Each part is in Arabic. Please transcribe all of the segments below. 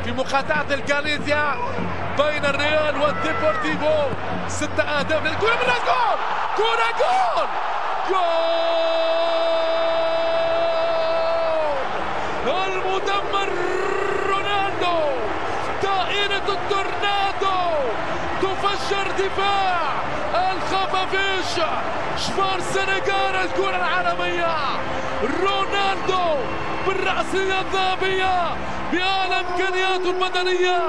في مقاطعة الغاليزيا بين الريال والديبورتيفو. 6 أهداف للكرة من الجول. كرة جول جول المدمر رونالدو. طائرة التورنادو تفجر دفاع الخفافيش شفار السنغال. الكرة العالمية رونالدو بالرأسية الذهبية بأعلى إمكانياته البدنية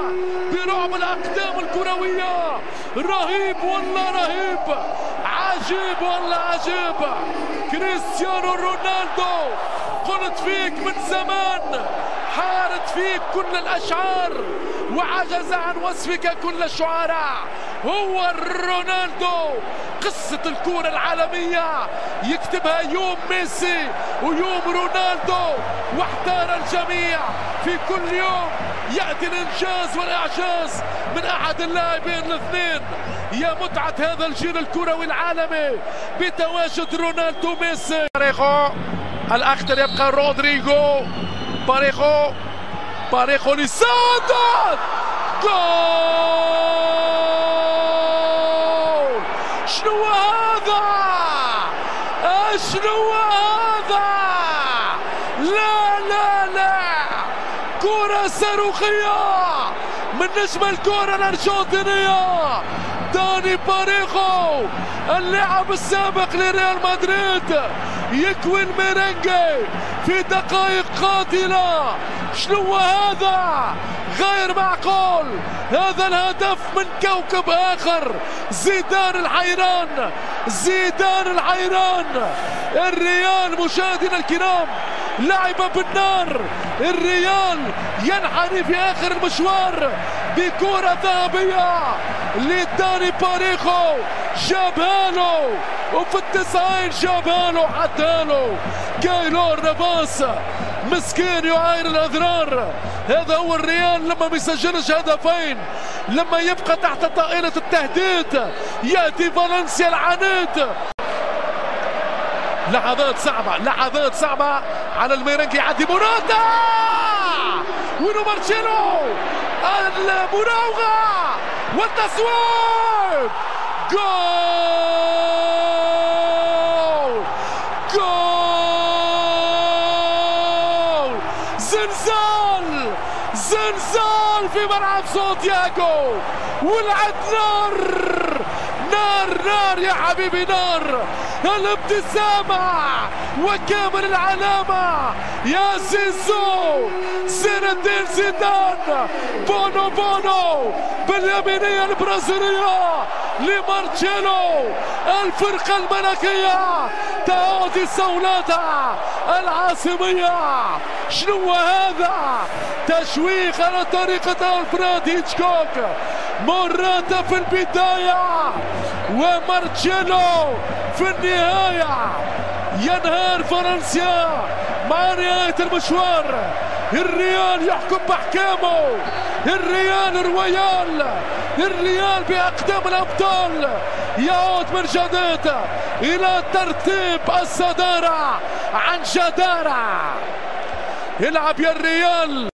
برعب الأقدام الكروية. رهيب والله رهيب، عجيب والله عجيب. كريستيانو رونالدو قلت فيك من زمان، حارت فيك كل الأشعار وعجز عن وصفك كل الشعراء. هو رونالدو. قصة الكرة العالمية يكتبها يوم ميسي ويوم رونالدو، واحتار الجميع في كل يوم يأتي الإنجاز والإعجاز من أحد اللاعبين الاثنين. يا متعة هذا الجيل الكروي العالمي بتواجد رونالدو ميسي. باريخو الأخضر يبقى رودريغو. باريخو لسادات. جول. شنو هذا؟ شنو هذا؟ لا كرة صاروخية من نجم الكرة الأرجنتينية داني باريخو، اللاعب السابق لريال مدريد، يكوي الميرينجي في دقائق قاتلة. شنو هذا؟ غير معقول. هذا الهدف من كوكب آخر. زيدان الحيران، زيدان الحيران. الريال مشاهدينا الكرام لعب بالنار. الريال ينحني في آخر المشوار بكرة ذهبية لداني باريخو. جابها له وفي التسعين جابها له حتى له كايلور نافاس مسكين يعاير الأضرار. هذا هو الريال لما ما يسجلش هدفين، لما يبقى تحت طائرة التهديد. يأتي فالنسيا العنيد. لحظات صعبة على الميرينجي. يعدي موراتا وينو مارتشيلو. المراوغة والتصويب. جول زلزال في ملعب سانتياغو. ولعت نار يا حبيبي، نار. الابتسامة وكامل العلامة يا زيزو. زين الدين زيدان. بونو باليمينية البرازيلية لمارتشيلو. الفرقة الملكية تعود صولاتها العاصمية. شنو هذا؟ تشويق على طريقة ألفريد هيتشكوك. موراتا في البداية ومارتشيلو في النهاية. ينهار فرنسا مع نهاية المشوار. الريال يحكم بأحكامه. الريال بأقدام الأبطال يعود من جديد إلى ترتيب الصدارة عن جدارة. يلعب يا الريال.